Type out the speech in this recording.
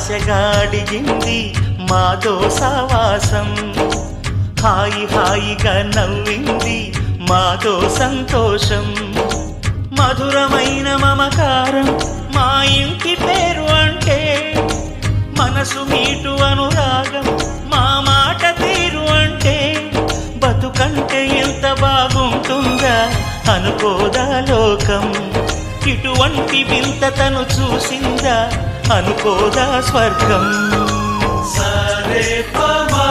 ఆశగా అడిగింది మాదో సావాసం, హాయి హాయిగా నవ్వింది మాదో సంతోషం. మధురమైన మమకారం మా ఇంటి పేరు అంటే, మనసు మీటు అనురాగం మా మాట తీరు అంటే, బతుకంటే ఎంత బాగుంటుందా అనుకోదా లోకం. ఇటువంటి వింత తను చూసిందా అనుకోదా స్వర్గం. సరే పమా